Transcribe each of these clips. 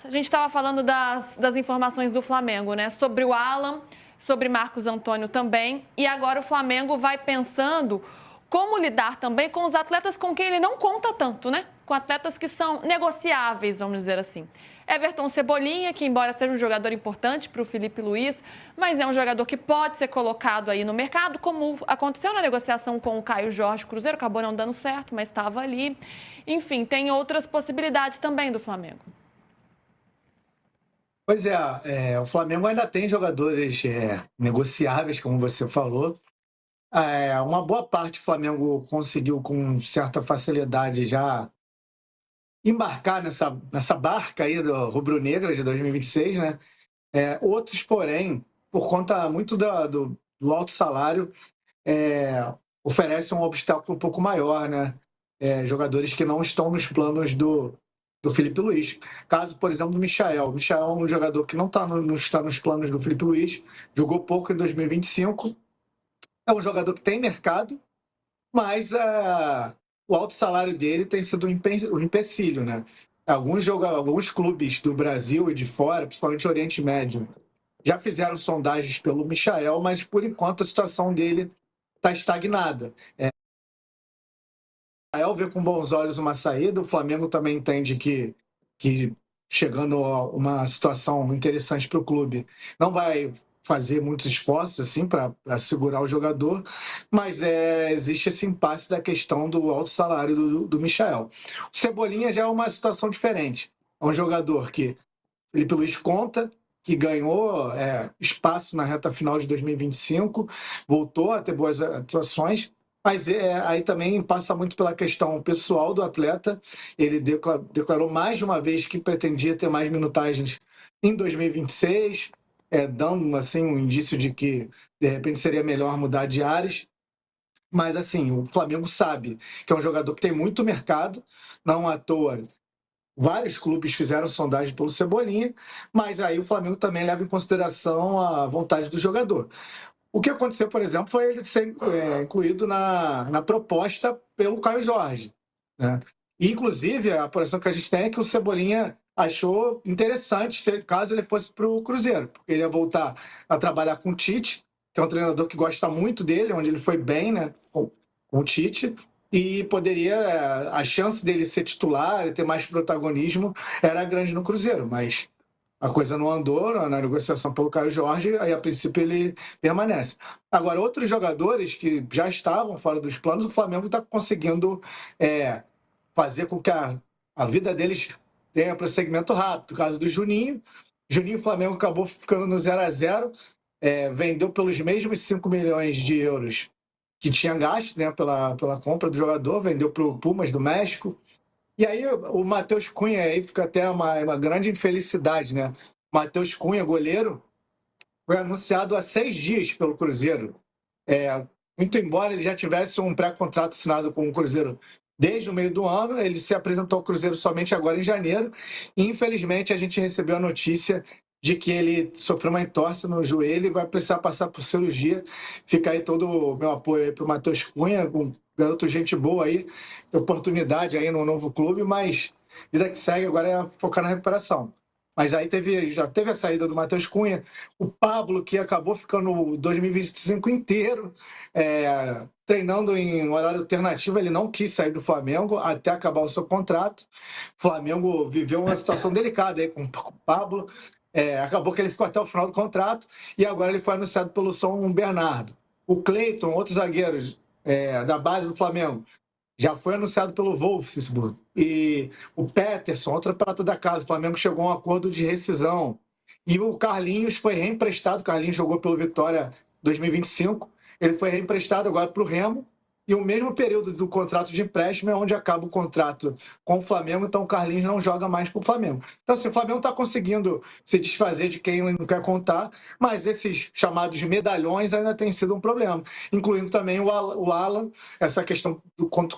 a gente estava falando das informações do Flamengo, né? Sobre o Alan, sobre Marcos Antônio também. E agora o Flamengo vai pensando como lidar também com os atletas com quem ele não conta tanto, né? Com atletas que são negociáveis, vamos dizer assim. Everton Cebolinha, que embora seja um jogador importante para o Felipe Luiz, mas é um jogador que pode ser colocado aí no mercado, como aconteceu na negociação com o Caio Jorge. O Cruzeiro acabou não dando certo, mas estava ali. Enfim, tem outras possibilidades também do Flamengo. Pois é, o Flamengo ainda tem jogadores negociáveis, como você falou. Uma boa parte do Flamengo conseguiu com certa facilidade já embarcar nessa barca aí do rubro-negra de 2026, né? Outros, porém, por conta muito do alto salário, oferecem um obstáculo um pouco maior, né? Jogadores que não estão nos planos do Felipe Luiz. Caso, por exemplo, do Michael. O Michael é um jogador que não está nos planos do Felipe Luiz, jogou pouco em 2025. É um jogador que tem mercado, mas o alto salário dele tem sido um empecilho, né? Alguns clubes do Brasil e de fora, principalmente Oriente Médio, já fizeram sondagens pelo Michael, mas por enquanto a situação dele está estagnada. O Michael vê com bons olhos uma saída, o Flamengo também entende que chegando a uma situação interessante para o clube, não vai fazer muitos esforços assim para segurar o jogador, mas existe esse impasse da questão do alto salário do Michael. O Cebolinha já é uma situação diferente. É um jogador que Felipe Luiz conta, que ganhou espaço na reta final de 2025, voltou a ter boas atuações, mas aí também passa muito pela questão pessoal do atleta. Ele declarou mais de uma vez que pretendia ter mais minutagens em 2026, dando assim, um indício de que, de repente, seria melhor mudar de ares. Mas, assim, o Flamengo sabe que é um jogador que tem muito mercado, não à toa. Vários clubes fizeram sondagem pelo Cebolinha, mas aí o Flamengo também leva em consideração a vontade do jogador. O que aconteceu, por exemplo, foi ele ser incluído na proposta pelo Caio Jorge, né? E, inclusive, a apuração que a gente tem é que o Cebolinha achou interessante caso ele fosse para o Cruzeiro, porque ele ia voltar a trabalhar com o Tite, que é um treinador que gosta muito dele, onde ele foi bem, né, com o Tite, e poderia, a chance dele ser titular e ter mais protagonismo era grande no Cruzeiro, mas a coisa não andou na negociação pelo Caio Jorge, aí a princípio ele permanece. Agora, outros jogadores que já estavam fora dos planos, o Flamengo está conseguindo fazer com que a vida deles tenha prosseguimento rápido. No caso do Juninho, o Flamengo acabou ficando no 0-0, vendeu pelos mesmos 5 milhões de euros que tinha gasto, né, pela compra do jogador, vendeu para o Pumas do México. E aí o Matheus Cunha, aí fica até uma grande infelicidade, né? Matheus Cunha, goleiro, foi anunciado há 6 dias pelo Cruzeiro. Muito embora ele já tivesse um pré-contrato assinado com o Cruzeiro desde o meio do ano, ele se apresentou ao Cruzeiro somente agora em janeiro. E, infelizmente, a gente recebeu a notícia de que ele sofreu uma entorse no joelho e vai precisar passar por cirurgia. Fica aí todo o meu apoio para o Matheus Cunha, um garoto gente boa aí, oportunidade aí no novo clube, mas vida que segue agora é focar na recuperação. Mas aí já teve a saída do Matheus Cunha, o Pablo, que acabou ficando o 2025 inteiro treinando em horário alternativo, ele não quis sair do Flamengo até acabar o seu contrato. O Flamengo viveu uma situação delicada aí com o Pablo. Acabou que ele ficou até o final do contrato e agora ele foi anunciado pelo São Bernardo. O Cleiton, outro zagueiro da base do Flamengo, já foi anunciado pelo Wolfsburg. E o Peterson, outra prata da casa, o Flamengo chegou a um acordo de rescisão. E o Carlinhos foi reemprestado, o Carlinhos jogou pelo Vitória 2025, ele foi reemprestado agora para o Remo, e o mesmo período do contrato de empréstimo é onde acaba o contrato com o Flamengo, então o Carlinhos não joga mais para o Flamengo. Então, assim, o Flamengo está conseguindo se desfazer de quem não quer contar, mas esses chamados medalhões ainda têm sido um problema, incluindo também o Alan, essa questão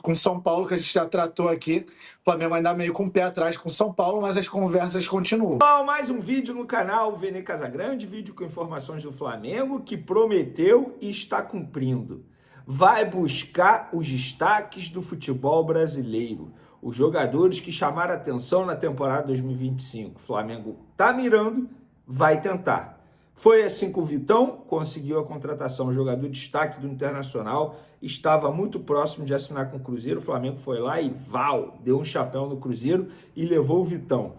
com São Paulo que a gente já tratou aqui. O Flamengo ainda meio com o pé atrás com São Paulo, mas as conversas continuam. Bom, mais um vídeo no canal Vene Casagrande, vídeo com informações do Flamengo que prometeu e está cumprindo. Vai buscar os destaques do futebol brasileiro. os jogadores que chamaram atenção na temporada 2025. O Flamengo tá mirando, vai tentar. Foi assim com o Vitão, conseguiu a contratação, jogador de destaque do Internacional, estava muito próximo de assinar com o Cruzeiro, o Flamengo foi lá e deu um chapéu no Cruzeiro e levou o Vitão.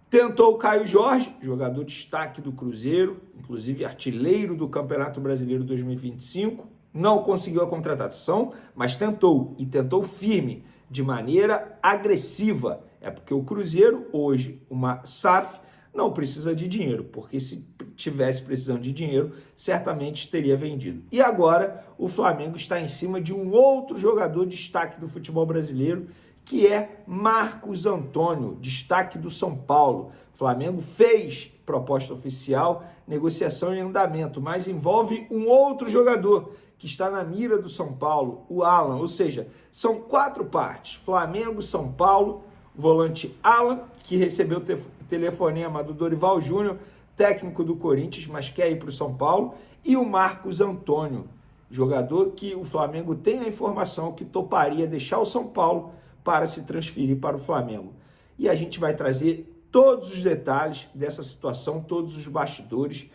Tentou o Caio Jorge, jogador de destaque do Cruzeiro, inclusive artilheiro do Campeonato Brasileiro 2025, não conseguiu a contratação, mas tentou, e tentou firme, de maneira agressiva. É porque o Cruzeiro, hoje, uma SAF, não precisa de dinheiro, porque se tivesse precisando de dinheiro, certamente teria vendido. E agora o Flamengo está em cima de um outro jogador de destaque do futebol brasileiro, que é Marcos Antônio, destaque do São Paulo. O Flamengo fez proposta oficial, negociação em andamento, mas envolve um outro jogador que está na mira do São Paulo, o Alan. Ou seja, são 4 partes: Flamengo, São Paulo, volante Alan, que recebeu o telefonema do Dorival Júnior, técnico do Corinthians, mas quer ir para o São Paulo, e o Marcos Antônio, jogador que o Flamengo tem a informação que toparia deixar o São Paulo para se transferir para o Flamengo. E a gente vai trazer todos os detalhes dessa situação, todos os bastidores.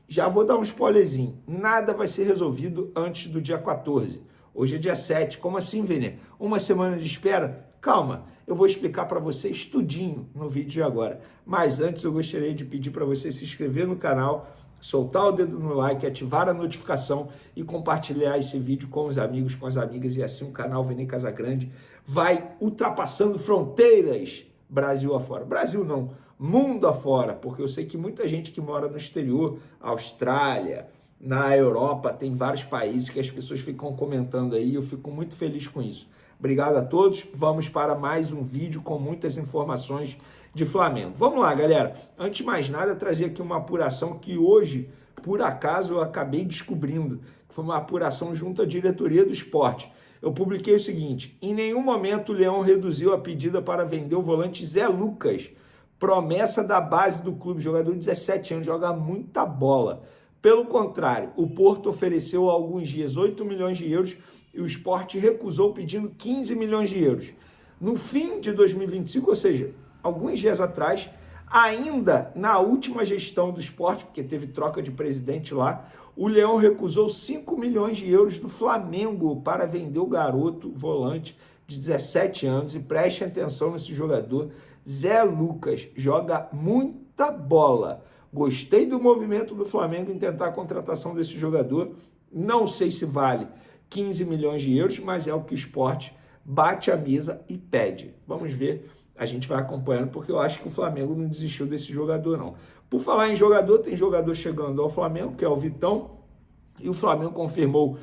Já vou dar um spoilerzinho, nada vai ser resolvido antes do dia 14. Hoje é dia 7, como assim, Vene? Uma semana de espera? Calma, eu vou explicar para vocês tudinho no vídeo de agora. Mas antes eu gostaria de pedir para você se inscrever no canal, soltar o dedo no like, ativar a notificação e compartilhar esse vídeo com os amigos, com as amigas, e assim o canal Vene Casagrande vai ultrapassando fronteiras Brasil afora. Brasil não, mundo afora, porque eu sei que muita gente que mora no exterior, Austrália, na Europa, tem vários países que as pessoas ficam comentando aí, eu fico muito feliz com isso. Obrigado a todos, vamos para mais um vídeo com muitas informações de Flamengo. Vamos lá, galera. Antes de mais nada, trazer aqui uma apuração que hoje, por acaso, eu acabei descobrindo, que foi uma apuração junto à diretoria do esporte. Eu publiquei o seguinte: em nenhum momento o Leão reduziu a pedida para vender o volante Zé Lucas, promessa da base do clube, jogador de 17 anos, joga muita bola. Pelo contrário, o Porto ofereceu há alguns dias 8 milhões de euros e o Sport recusou pedindo 15 milhões de euros. No fim de 2025, ou seja, alguns dias atrás, ainda na última gestão do Sport, porque teve troca de presidente lá, o Leão recusou 5 milhões de euros do Flamengo para vender o garoto volante de 17 anos. E preste atenção nesse jogador, Zé Lucas, joga muita bola. Gostei do movimento do Flamengo em tentar a contratação desse jogador. Não sei se vale 15 milhões de euros, mas é o que o Sport bate a mesa e pede. Vamos ver, a gente vai acompanhando, porque eu acho que o Flamengo não desistiu desse jogador, não. Por falar em jogador, tem jogador chegando ao Flamengo, que é o Vitão, e o Flamengo confirmou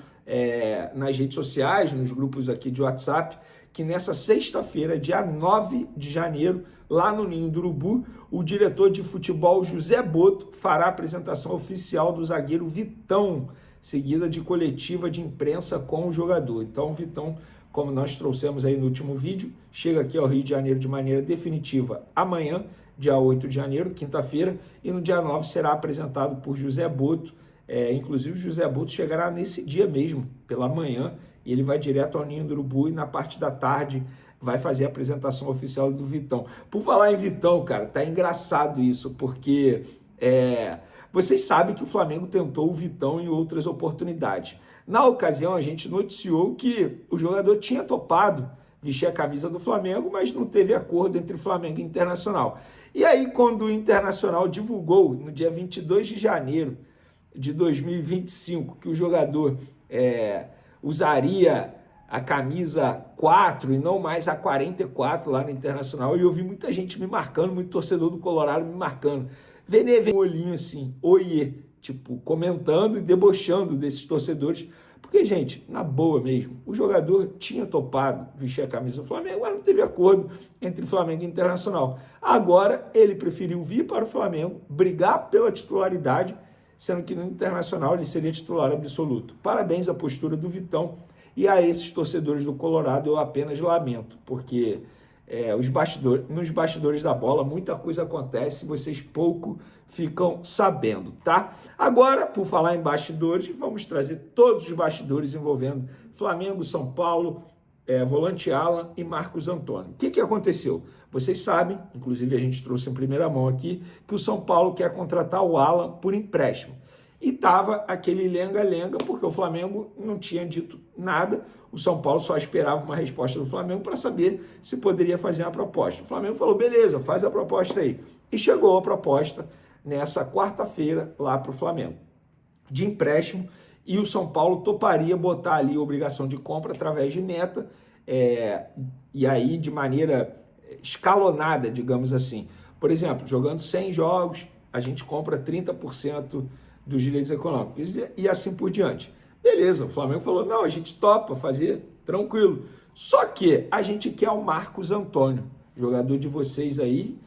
nas redes sociais, nos grupos aqui de WhatsApp, que nessa sexta-feira, dia 9 de janeiro, lá no Ninho do Urubu, o diretor de futebol José Boto fará a apresentação oficial do zagueiro Vitão, seguida de coletiva de imprensa com o jogador. Então, o Vitão, como nós trouxemos aí no último vídeo, chega aqui ao Rio de Janeiro de maneira definitiva amanhã, dia 8 de janeiro, quinta-feira, e no dia 9 será apresentado por José Boto. Inclusive, o José Boto chegará nesse dia mesmo, pela manhã, e ele vai direto ao Ninho do Urubu e na parte da tarde vai fazer a apresentação oficial do Vitão. Por falar em Vitão, cara, tá engraçado isso, porque vocês sabem que o Flamengo tentou o Vitão em outras oportunidades. Na ocasião, a gente noticiou que o jogador tinha topado vestir a camisa do Flamengo, mas não teve acordo entre Flamengo e Internacional. E aí, quando o Internacional divulgou, no dia 22 de janeiro de 2025, que o jogador usaria a camisa 4 e não mais a 44 lá no Internacional, e eu vi muita gente me marcando, muito torcedor do Colorado me marcando. Vene, um olhinho assim, oiê, tipo, comentando e debochando desses torcedores, porque, gente, na boa mesmo, o jogador tinha topado vestir a camisa do Flamengo, mas não teve acordo entre Flamengo e Internacional. Agora, ele preferiu vir para o Flamengo, brigar pela titularidade, sendo que no Internacional ele seria titular absoluto. Parabéns à postura do Vitão, e a esses torcedores do Colorado eu apenas lamento, porque nos bastidores da bola muita coisa acontece e vocês pouco ficam sabendo, tá? Agora, por falar em bastidores, vamos trazer todos os bastidores envolvendo Flamengo, São Paulo, volante Alan e Marcos Antônio. O que aconteceu? Vocês sabem, inclusive a gente trouxe em primeira mão aqui, que o São Paulo quer contratar o Alan por empréstimo. E estava aquele lenga-lenga, porque o Flamengo não tinha dito nada, o São Paulo só esperava uma resposta do Flamengo para saber se poderia fazer uma proposta. O Flamengo falou, beleza, faz a proposta aí. E chegou a proposta nessa quarta-feira lá para o Flamengo, de empréstimo, e o São Paulo toparia botar ali a obrigação de compra através de meta, e aí de maneira escalonada, digamos assim. Por exemplo, jogando 100 jogos, a gente compra 30% dos direitos econômicos e assim por diante. Beleza, o Flamengo falou, não, a gente topa fazer, tranquilo. Só que a gente quer o Marcos Antônio, jogador de vocês aí,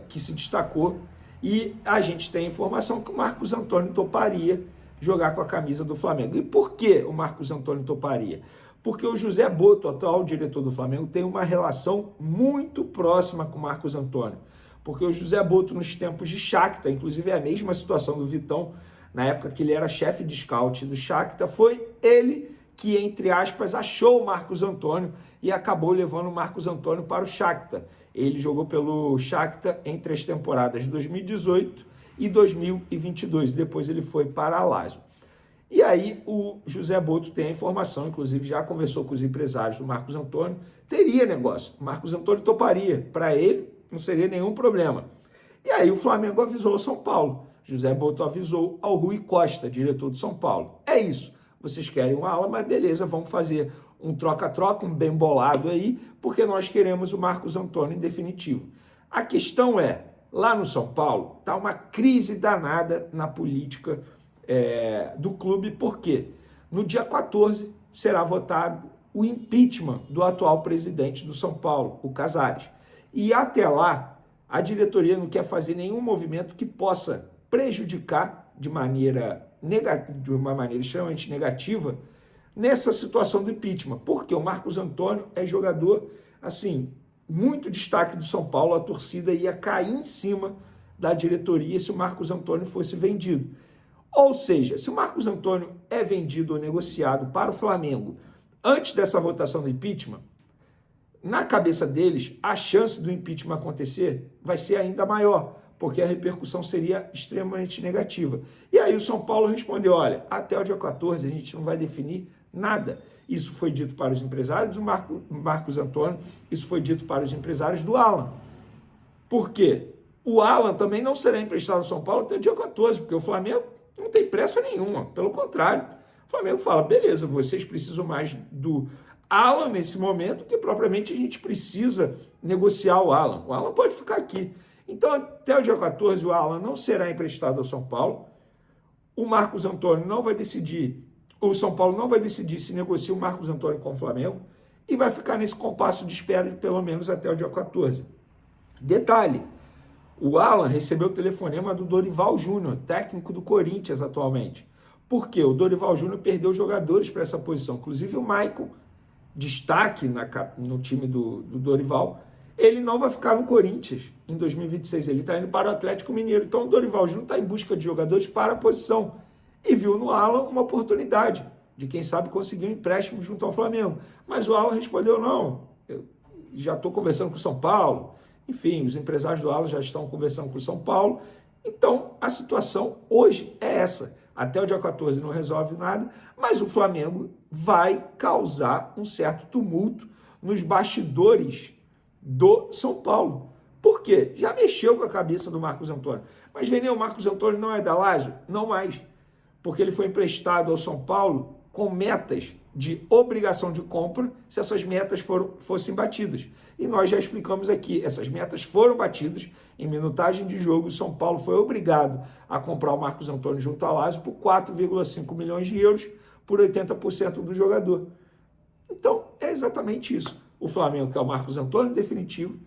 que se destacou, e a gente tem informação que o Marcos Antônio toparia jogar com a camisa do Flamengo. E por que o Marcos Antônio toparia? Porque o José Boto, atual diretor do Flamengo, tem uma relação muito próxima com o Marcos Antônio. Porque o José Boto, nos tempos de Shakhtar, inclusive é a mesma situação do Vitão, na época que ele era chefe de scout do Shakhtar, foi ele que, entre aspas, achou o Marcos Antônio e acabou levando o Marcos Antônio para o Shakhtar. Ele jogou pelo Shakhtar entre as temporadas de 2018 e 2022. Depois ele foi para a Lazio. E aí o José Boto tem a informação, inclusive já conversou com os empresários do Marcos Antônio, teria negócio. O Marcos Antônio toparia. Para ele, não seria nenhum problema. E aí o Flamengo avisou o São Paulo. José Boto avisou ao Rui Costa, diretor do São Paulo. É isso. Vocês querem um ala, mas beleza, vamos fazer um troca-troca, um bem bolado aí, porque nós queremos o Marcos Antônio em definitivo. A questão é, lá no São Paulo, está uma crise danada na política do clube, porque no dia 14 será votado o impeachment do atual presidente do São Paulo, o Casares. E até lá, a diretoria não quer fazer nenhum movimento que possa prejudicar de uma maneira extremamente negativa nessa situação do impeachment, porque o Marcos Antônio é jogador, assim, muito destaque do São Paulo, a torcida ia cair em cima da diretoria se o Marcos Antônio fosse vendido. Ou seja, se o Marcos Antônio é vendido ou negociado para o Flamengo antes dessa votação do impeachment, na cabeça deles, a chance do impeachment acontecer vai ser ainda maior, porque a repercussão seria extremamente negativa. E aí o São Paulo respondeu, olha, até o dia 14 a gente não vai definir nada. Isso foi dito para os empresários do Marcos Antônio, isso foi dito para os empresários do Alan. Por quê? O Alan também não será emprestado ao São Paulo até o dia 14, porque o Flamengo não tem pressa nenhuma, pelo contrário. O Flamengo fala, beleza, vocês precisam mais do Alan nesse momento, que propriamente a gente precisa negociar o Alan. O Alan pode ficar aqui. Então, até o dia 14, o Alan não será emprestado ao São Paulo. O Marcos Antônio não vai decidir, o São Paulo não vai decidir se negocia o Marcos Antônio com o Flamengo e vai ficar nesse compasso de espera de pelo menos até o dia 14. Detalhe, o Alan recebeu o telefonema do Dorival Júnior, técnico do Corinthians atualmente. Por quê? O Dorival Júnior perdeu jogadores para essa posição, inclusive o Maicon, destaque no time do Dorival, ele não vai ficar no Corinthians em 2026, ele está indo para o Atlético Mineiro. Então o Dorival Júnior está em busca de jogadores para a posição e viu no Alan uma oportunidade de, quem sabe, conseguir um empréstimo junto ao Flamengo. Mas o Alan respondeu, não, eu já estou conversando com o São Paulo, enfim, os empresários do Alan já estão conversando com o São Paulo. Então a situação hoje é essa. Até o dia 14 não resolve nada, mas o Flamengo vai causar um certo tumulto nos bastidores do São Paulo. Por quê? Já mexeu com a cabeça do Marcos Antônio. Mas, Veneu, o Marcos Antônio não é da Lazio? Não mais. Porque ele foi emprestado ao São Paulo com metas de obrigação de compra se essas metas fossem batidas. E nós já explicamos aqui, essas metas foram batidas em minutagem de jogo. O São Paulo foi obrigado a comprar o Marcos Antônio junto à Lazio por 4,5 milhões de euros por 80% do jogador. Então, é exatamente isso. O Flamengo quer o Marcos Antônio em definitivo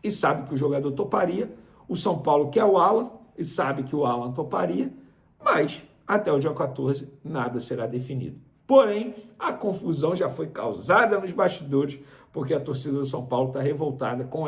e sabe que o jogador toparia. O São Paulo quer o Alan e sabe que o Alan toparia, mas até o dia 14 nada será definido. Porém, a confusão já foi causada nos bastidores, porque a torcida do São Paulo está revoltada com essa